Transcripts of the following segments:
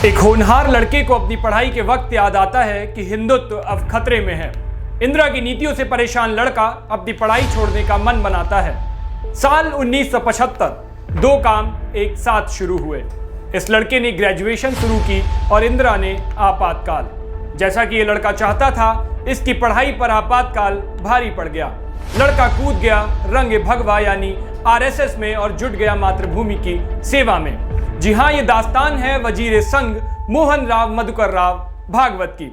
एक होनहार लड़के को अपनी पढ़ाई के वक्त याद आता है कि हिंदुत्व अब खतरे में है। इंदिरा की नीतियों से परेशान लड़का अपनी पढ़ाई छोड़ने का मन बनाता है। साल 1975 दो काम एक साथ शुरू हुए। इस लड़के ने ग्रेजुएशन शुरू की और इंदिरा ने आपातकाल। जैसा कि ये लड़का चाहता था, इसकी पढ़ाई पर आपातकाल भारी पड़ गया। लड़का कूद गया रंगे भगवा यानी आरएसएस में और जुट गया मातृभूमि की सेवा में। जी हां, ये दास्तान है वजीर संघ मोहन राव मधुकर राव भागवत की।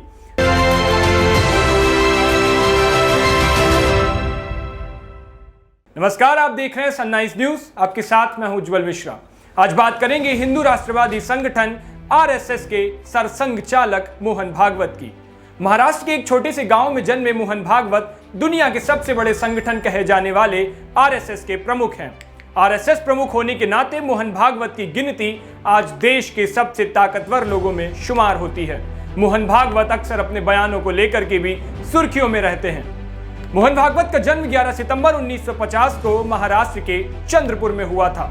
नमस्कार, आप देख रहे हैं सनराइज न्यूज। आपके साथ मैं हूं उज्जवल मिश्रा। आज बात करेंगे हिंदू राष्ट्रवादी संगठन आरएसएस के सरसंघ चालक मोहन भागवत की। महाराष्ट्र के एक छोटे से गांव में जन्मे मोहन भागवत दुनिया के सबसे बड़े संगठन कहे जाने वाले आरएसएस के प्रमुख हैं। आरएसएस प्रमुख होने के नाते मोहन भागवत की गिनती आज देश के सबसे ताकतवर लोगों में शुमार होती है। मोहन भागवत अक्सर अपने बयानों को लेकर के भी सुर्खियों में रहते हैं। मोहन भागवत का जन्म 11 सितंबर 1950 को महाराष्ट्र के चंद्रपुर में हुआ था।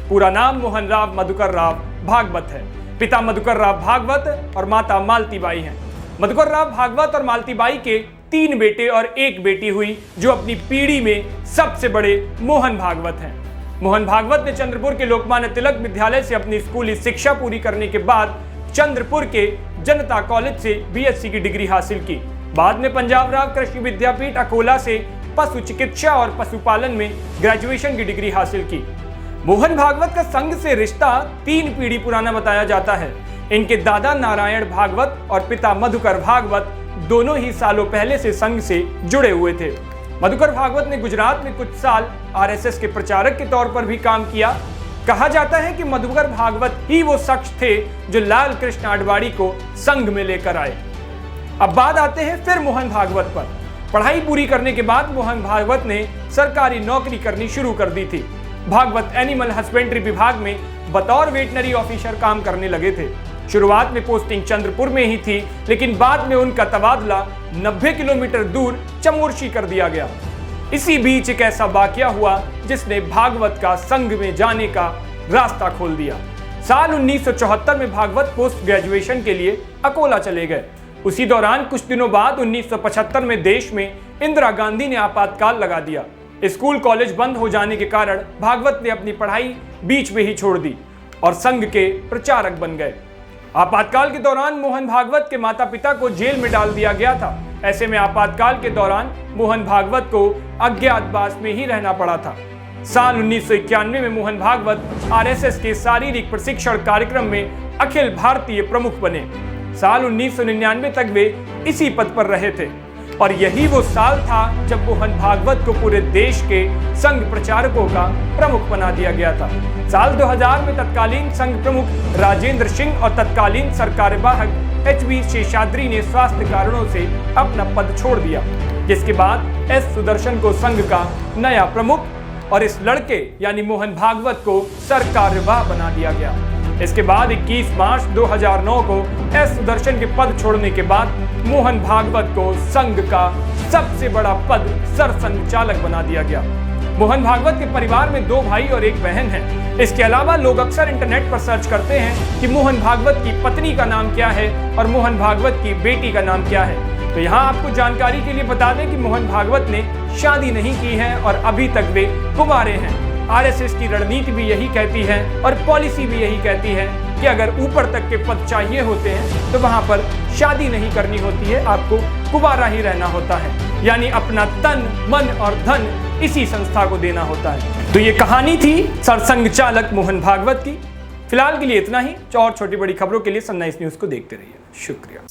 पूरा नाम मोहन राव मधुकर राव भागवत है। पिता मधुकर राव भागवत और माता मालतीबाई हैं। मधुकर राव भागवत और मालतीबाई के 3 बेटे और 1 बेटी हुई, जो अपनी पीढ़ी में सबसे बड़े मोहन भागवत हैं। मोहन भागवत ने चंद्रपुर के लोकमान्य तिलक विद्यालय से अपनी स्कूली शिक्षा पूरी करने के बाद चंद्रपुर के जनता कॉलेज से बीएससी की डिग्री हासिल की। बाद में पंजाब राव कृषि विद्यापीठ अकोला से पशु चिकित्सा और पशुपालन में ग्रेजुएशन की डिग्री हासिल की। मोहन भागवत का संघ से रिश्ता 3 पीढ़ी पुराना बताया जाता है। इनके दादा नारायण भागवत और पिता मधुकर भागवत दोनों ही सालों पहले से संघ से जुड़े हुए थे। मधुकर भागवत ने गुजरात में कुछ साल आरएसएस के प्रचारक के तौर पर भी काम किया। कहा जाता है कि मधुकर भागवत ही वो शख्स थे जो लाल कृष्ण आडवाणी को संघ में लेकर आए। अब बात आते हैं फिर मोहन भागवत पर। पढ़ाई पूरी करने के बाद मोहन भागवत ने सरकारी नौकरी करनी शुरू कर दी थी। भागवत एनिमल हस्बेंड्री विभाग में बतौर वेटनरी ऑफिसर काम करने लगे थे। शुरुआत में पोस्टिंग चंद्रपुर में ही थी, लेकिन बाद में उनका तबादला 90 किलोमीटर दूर चमोर्शी कर दिया गया। इसी बीच एक ऐसा वाकया हुआ जिसने भागवत का संघ में जाने का रास्ता खोल दिया। साल 1974 में भागवत पोस्ट ग्रेजुएशन के लिए अकोला चले गए। उसी दौरान कुछ दिनों बाद 1975 में देश में इंदिरा गांधी ने आपातकाल लगा दिया। स्कूल कॉलेज बंद हो जाने के कारण भागवत ने अपनी पढ़ाई बीच में ही छोड़ दी और संघ के प्रचारक बन गए। आपातकाल के दौरान मोहन भागवत के माता पिता को जेल में डाल दिया गया था। ऐसे में आपातकाल के दौरान मोहन भागवत को अज्ञातवास में ही रहना पड़ा था। साल 1991 में मोहन भागवत आरएसएस के शारीरिक प्रशिक्षण कार्यक्रम में अखिल भारतीय प्रमुख बने। साल 1999 तक वे इसी पद पर रहे थे और यही वो साल था जब मोहन भागवत को पूरे देश के संघ प्रचारकों का प्रमुख बना दिया गया था। साल 2000 में तत्कालीन संघ प्रमुख राजेंद्र सिंह और तत्कालीन सरकार्यवाहक एचवी शेषाद्री ने स्वास्थ्य कारणों से अपना पद छोड़ दिया, जिसके बाद एस सुदर्शन को संघ का नया प्रमुख और इस लड़के यानी मोहन भागवत को सरकार्यवाह बना दिया गया। इसके बाद 21 मार्च 2009 को एस सुदर्शन के पद छोड़ने के बाद मोहन भागवत को संघ का सबसे बड़ा पद सरसंघ चालक बना दिया गया। मोहन भागवत के परिवार में 2 भाई और 1 बहन है। इसके अलावा लोग अक्सर इंटरनेट पर सर्च करते हैं कि मोहन भागवत की पत्नी का नाम क्या है और मोहन भागवत की बेटी का नाम क्या है। तो यहाँ आपको जानकारी के लिए बता दें कि मोहन भागवत ने शादी नहीं की है और अभी तक वे कुंवारे हैं। आरएसएस की रणनीति भी यही कहती है और पॉलिसी भी यही कहती है कि अगर ऊपर तक के पद चाहिए होते हैं तो वहां पर शादी नहीं करनी होती है, आपको कुंवारा ही रहना होता है, यानी अपना तन मन और धन इसी संस्था को देना होता है। तो ये कहानी थी सरसंघ चालक मोहन भागवत की। फिलहाल के लिए इतना ही। और छोटी बड़ी खबरों के लिए सनराइज न्यूज को देखते रहिए। शुक्रिया।